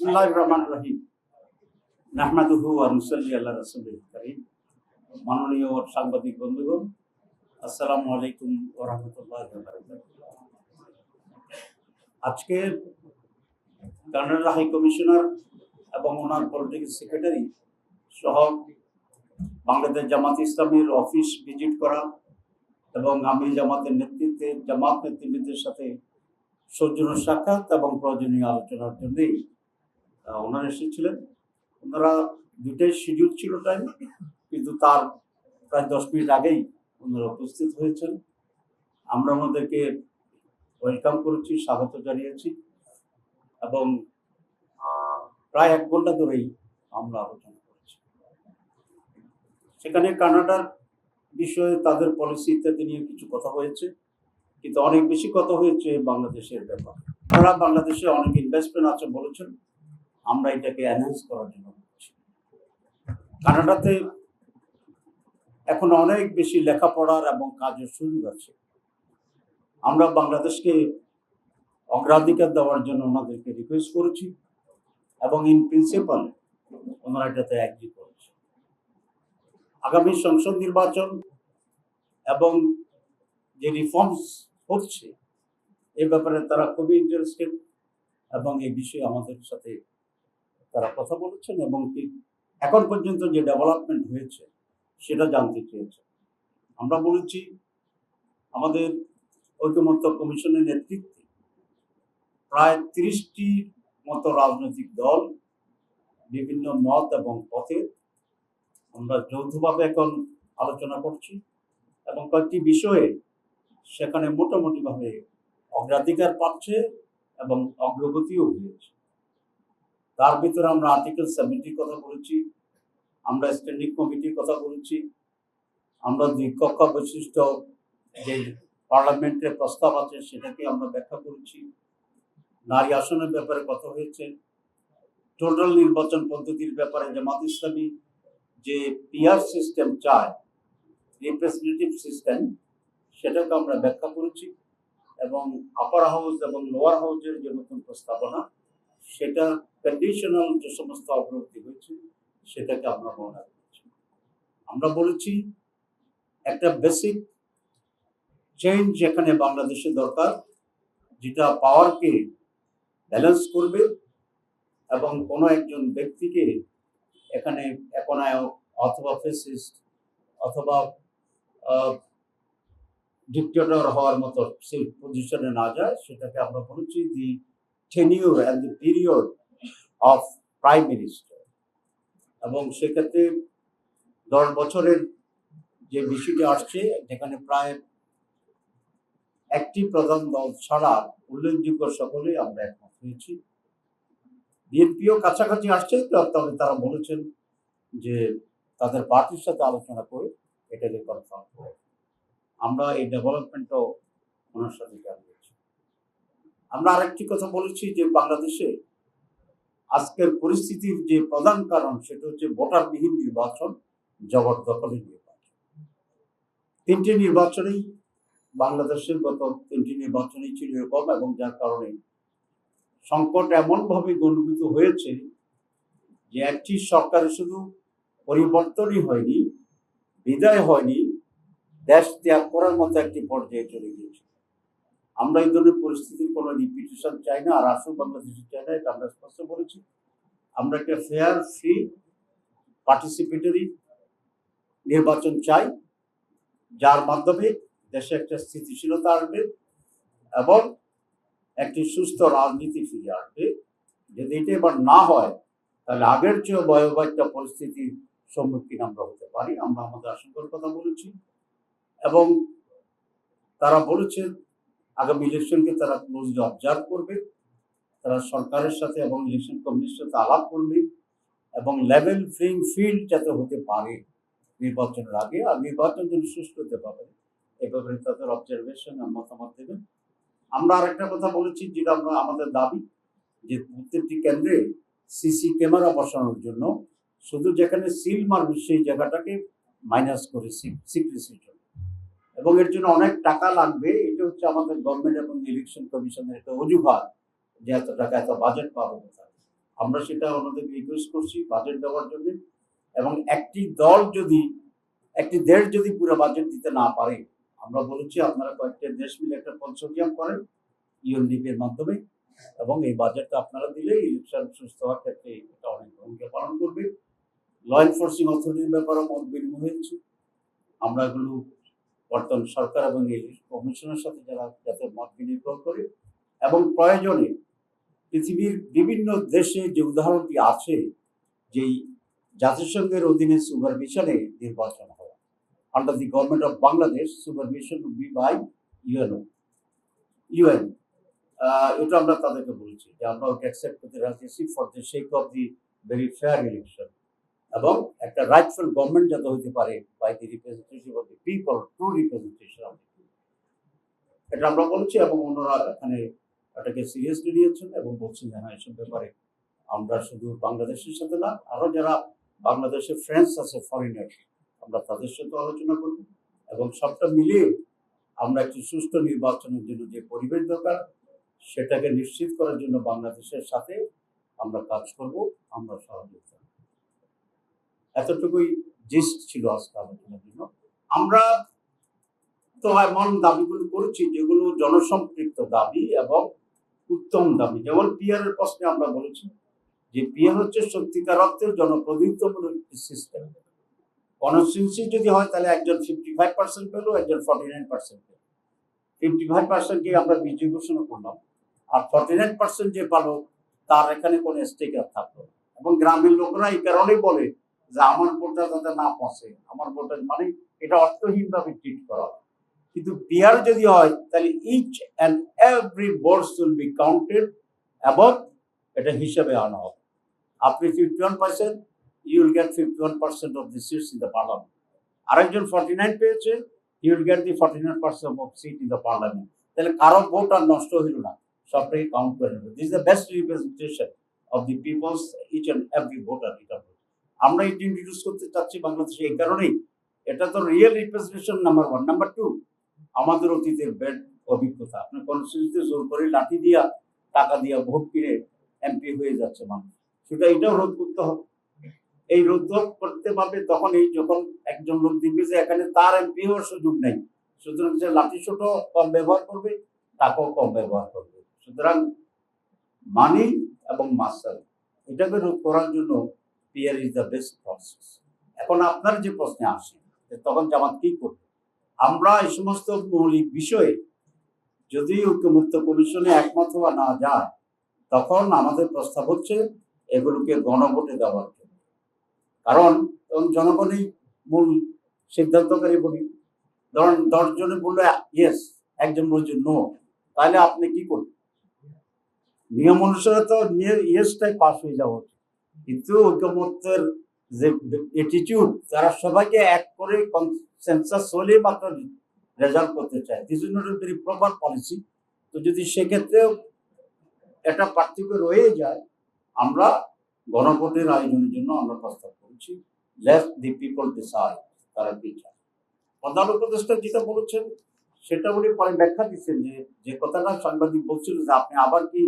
বিসমিল্লাহির রহমানির রহিম। নাহমাদুহু ওয়া নুসাল্লি আলা রাসূলিল কারীম। মাননীয় সাংবাদিক বন্ধুগণ, আসসালামু আলাইকুম ওয়া রাহমাতুল্লাহি ওয়া বারাকাতুহু। আজকে কানাডা হাই কমিশনার এবং ওনার পলিটিক্যাল সেক্রেটারি সহ বাংলাদেশ জামাত ইসলামীর অফিস ভিজিট করা এবং আমি জামাত নেতৃবৃন্দের সাথে সৌজন্য সাক্ষাৎ এবং প্রয়োজনীয় আলোচনার জন্যই ওনারা এসেছিলেন। ওনারা দুটাই শিডিউল ছিল টাইম, কিন্তু তার প্রায় 10 মিনিট আগেই ওনারা উপস্থিত হয়েছেন। আমরা ওনাদেরকে ওয়েলকাম করেছি, স্বাগত জানিয়েছি এবং প্রায় 1 ঘন্টা ধরেই আমরা আলোচনা করেছি। সেখানে কানাডার বিষয়ে তাদের পলিসি ইত্যাদি নিয়ে কিছু কথা হয়েছে, কিন্তু অনেক বেশি কথা হয়েছে বাংলাদেশের ব্যাপার। তারা বাংলাদেশে অনেক ইনভেস্টমেন্ট আছে বলেছেন, আমরা এটাকে এনহ্যান্স করার জন্য বলছি। কানাডাতে এখন অনেক বেশি লেখাপড়ার এবং কাজের সুযোগ আছে। আমরা বাংলাদেশকে অগ্রাধিকার দেওয়ার জন্য ওনাদেরকে রিকোয়েস্ট করেছি এবং ইন প্রিন্সিপাল ওনারা এটাতে এগ্রি করেছে। আগামী সংসদ নির্বাচন এবং যে রিফর্মস হচ্ছে এ ব্যাপারে তারা খুবই ইন্টারেস্টেড এবং এই বিষয়ে আমাদের সাথে তারা কথা বলেছেন এবং এখন পর্যন্ত যে ডেভেলপমেন্ট হয়েছে সেটা জানতে চেয়েছে। আমরা বলেছি আমাদের ঐকমত্য কমিশনের নেতৃত্বে প্রায় 30টি মতো রাজনৈতিক দল বিভিন্ন মত এবং পথে আমরা যৌথভাবে এখন আলোচনা করছি এবং কয়েকটি বিষয়ে সেখানে মোটামুটিভাবে অগ্রাধিকার পাচ্ছে এবং অগ্রগতিও হয়েছে। তার ভিতরে আমরা আর্টিকেল 70 কথা বলেছি, আমরা স্ট্যান্ডিং কমিটির কথা বলেছি, আমরা দ্বিকক্ষ বৈশিষ্ট্য যে পার্লামেন্টের প্রস্তাব আছে সেটাকে আমরা ব্যাখ্যা করেছি, নারী আসনের ব্যাপারে কথা হয়েছে, টোটাল নির্বাচন পদ্ধতির ব্যাপারে জামাত ইসলামী যে পিআর সিস্টেম চায়, রিপ্রেজেন্টেটিভ সিস্টেম, সেটাকে আমরা ব্যাখ্যা করেছি এবং আপার হাউস এবং লোয়ার হাউসের যে নতুন প্রস্তাবনা সেটা কন্ডিশনাল যে সমস্ত অগ্রগতি হয়েছে সেটাকে আমরা বর্ণনা করেছি। আমরা বলেছি একটা বেসিক চেঞ্জ এখানে বাংলাদেশে দরকার, যেটা পাওয়ারকে ব্যালেন্স করবে এবং কোনো একজন ব্যক্তিকে এখানে একনায়ক অথবা ফ্যাসিস্ট অথবা ডিক্টেটর হওয়ার মতো সেই পজিশনে না যায়। সেটাকে আমরা বলেছি the tenure and the period of prime minister, এবং সেক্ষেত্রে 10 বছরের যে বিষয়টি আসছে যেখানে প্রায় একটি প্রধান দল ছাড়া উল্লেখযোগ্য সকলে আমরা একমত হয়েছি। বিএনপিও কাছাকাছি আসছে, তবে তারা বলেছেন যে তাদের পার্টির সাথে আলোচনা করে এটাকে কনফার্ম করে। আমরা এই ডেভেলপমেন্টও ওনার সাথে জানিয়েছি। আমরা আরেকটি কথা বলেছি যে বাংলাদেশে আজকের পরিস্থিতির যে প্রধান কারণ সেটা হচ্ছে ভোটারবিহীন নির্বাচন, জবরদখলের নির্বাচন। 3টি নির্বাচনেই বাংলাদেশের গত 3টি নির্বাচনই ছিল এরকম, এবং যার কারণে সংকট এমনভাবে গণ্যভূত হয়েছে যে একটি সরকারের শুধু পরিবর্তনই হয়নি, বিদায় হয়নি, দেশ ত্যাগ করার মতো একটি পর্যায়ে চলে গিয়েছে। আমরা এই ধরনের পরিস্থিতির কোনো রিপিটেশন চাই না, আর আসল বাংলাদেশে চাই না, এটা আমরা স্পষ্ট বলেছি। আমরা একটা ফেয়ার, ফ্রি, পার্টিসিপেটরি নির্বাচন চাই, যার মাধ্যমে দেশে একটা স্থিতিশীলতা আসবে এবং একটি সুস্থ রাজনীতি ফিরে আসবে। যদি এটা এবার না হয় তাহলে আগের চেয়েও ভয়াবহ একটা পরিস্থিতির সম্মুখীন আমরা হতে পারি। আমরা আমাদের আশঙ্কার কথা বলেছি এবং তারা বলেছে আগামী ইলেকশনকে তারা ক্লোজলি অবজার্ভ করবে, তারা সরকারের সাথে এবং ইলেকশন কমিশনের সাথে আলাপ করবে এবং লেভেল প্লেইং ফিল্ড যাতে হতে পারে নির্বাচনের আগে, আর নির্বাচন যদি সুষ্ঠু হতে পারে এ ব্যাপারে তাদের অবজারভেশন আর মতামত দেবেন। আমরা আরেকটা কথা বলেছি, যেটা আমরা আমাদের দাবি যে প্রত্যেকটি কেন্দ্রে সিসি ক্যামেরা বসানোর জন্য, শুধু যেখানে সিল মারবে সেই জায়গাটাকে মাইনাস করে সিক্রেসির জন্য, এবং এর জন্য অনেক টাকা লাগবে। এটা হচ্ছে আমাদের গভর্নমেন্ট এবং ইলেকশন কমিশনের একটা অজুহাত যে এত টাকা এত বাজেট পাবো কোথায়। আমরা সেটা ওনাদেরকে রিকোয়েস্ট করছি বাজেট দেওয়ার জন্য। এবং একটি দেশ যদি পুরো বাজেট দিতে না পারে, আমরা বলেছি আপনারা কয়েকটা দেশ মিলে একটা কনসোর্টিয়াম করেন ইউএনডিপির মাধ্যমে, এবং এই বাজেটটা আপনারা দিলে ইলেকশন সুস্থ হওয়ার ক্ষেত্রে এটা অনেক ভূমিকা পালন করবে। ল এনফোর্সিং অথরিটির ব্যাপারে মত বিনিময় হয়েছে। আমরা এগুলো বর্তমান সরকার এবং এই কমিশনের সাথে যাতে মত বিনিময় করে, এবং প্রয়োজনে পৃথিবীর বিভিন্ন দেশে যে উদাহরণটি আছে, যেই জাতিসংঘের অধীনে সুপারভিশনে নির্বাচন হয়, under the government of Bangladesh, supervision would be by UN. এটা আমরা তাদেরকে বলছি যে আমরা ওকে অ্যাকসেপ্ট করতে রাজি আছি for the sake of the very fair election, এবং একটা রাইটফুল গভর্নমেন্ট যাতে হতে পারে by the representative of the people, true representation of the people. এটা আমরা বলছি, এবং অন্যরা এখানে এটাকে সিরিয়াসলি নিয়েছেন এবং বলছেন যে হ্যাঁ, এসব ব্যাপারে আমরা শুধু বাংলাদেশের সাথে না, আরো যারা বাংলাদেশের ফ্রেন্ডস আছে ফরেনার, আমরা তাদের সাথে আলোচনা করব, এবং সবটা মিলিয়ে আমরা একটি সুষ্ঠু নির্বাচনের জন্য যে পরিবেশ দরকার সেটাকে নিশ্চিত করার জন্য বাংলাদেশের সাথে আমরা কাজ করব, আমরা সহযোগিতা। এতটুকুই জিস্ট ছিল আজকে আলোচনার জন্য। আমরা তো এমন দাবিগুলো করেছি যেগুলো জনসম্পৃক্ত দাবি এবং উত্তম দাবি। যেমন পিয়ারের প্রশ্নে আমরা বলেছি যে পিয়ার হচ্ছে সত্যিকার অর্থে জনপ্রতিনিধিত্বমূলক একটি সিস্টেম। কনস্টিটিউন্সি যদি হয় তাহলে একজন 55% পেল, একজন 49% পেল। 55%কে আমরা বিজয়ী ঘোষণা করলাম, আর 49% যে পালো তার এখানে কোনো স্টেকার থাকলো। এবং গ্রামের লোকরা এই কারণেই বলে যে আমার ভোটটা যাতে না পৌঁছে, আমার ভোটের মানে এটা অর্থহীনভাবে ট্রিট করা। কিন্তু পিয়ার যদি হয় তাহলে each and every votes will be counted, এবং এটা হিসাবে আনা হবে। আপনি 51%, you will get 51% of the seats in the parliament. আরেকজন 49 পেয়েছে, he will get the 49% of seat in the parliament. তাহলে কারো ভোট আর নষ্ট হইল না, সবটাই কাউন্ট করে নেবে। This is the best representation of the peoples, each and every voter. এটা আমরা এটা ইন্ট্রোডিউস করতে চাচ্ছি বাংলাদেশে এই কারণেই। এটা তো রিয়েল রিপ্রেজেন্টেশন নাম্বার 1। নাম্বার 2, আমাদের অতীতের ব্যাড অভিজ্ঞতা। আপনি কনস্টিটিউশনে জোর করে লাঠি দিয়া টাকা দিয়া ভোট কিনে এমপি হয়ে যাচ্ছে মানুষ, সেটা এটাও রোধ করতে হবে। এই রোধ করতে পারবে তখন যখন একজন লোক দেখবে যে এখানে তার এমপি হওয়ার সুযোগ নেই, সুতরাং সে লাঠি ছোট কম ব্যবহার করবে, টাকাও কম ব্যবহার করবে। সুতরাং মানি এবং মাসেল, এটাকে রোধ করার জন্য PR is the best process. এখন আপনার যে প্রশ্নে আসে তখন জামাত কি করবে, আমরা এই সমস্ত মৌলিক বিষয়ে যদি ঐক্যমত্য কমিশনে একমত হওয়া না যায়, তখন আমাদের প্রস্তাব হচ্ছে এগুলোকে গণভোটে দেওয়ার জন্য। কারণ জনগণই মূল সিদ্ধান্তকারী। বলি ধরেন 10 জনে বললো ইয়েস, একজন বলছে নো, তাহলে আপনি কি করবেন? নিয়ম অনুসারে তো ইয়েসটাই পাস হয়ে যাওয়া উচিত, কিন্তু ঐক্যমত্যের যে অ্যাটিটিউড, তারা সবাইকে এক করে কনসেনসাস হলে মাত্র রেজাল্ট করতে চায়। This is not a very proper policy. তো যদি সেক্ষেত্রেও একটা পার্থক্য রয়ে যায়, আমরা গণভোটের আয়োজনের জন্য আমরা প্রস্তাব করেছি। লেট দি পিপল ডিসাইড, তারা কি চায়। প্রধান উপদেষ্টা যেটা বলেছেন সেটা উনি পরে ব্যাখ্যা দিচ্ছেন যে কথাটা সাংবাদিক বলছিল যে আপনি আবার কি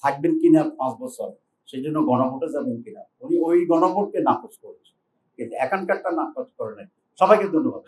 থাকবেন কিনা 5 বছর, সেই জন্য গণভোটে যাবেন কিনা। উনি ওই গণভোটকে নাকচ করেছেন, কিন্তু এখানকারটা নাকচ করে নাই। সবাইকে ধন্যবাদ।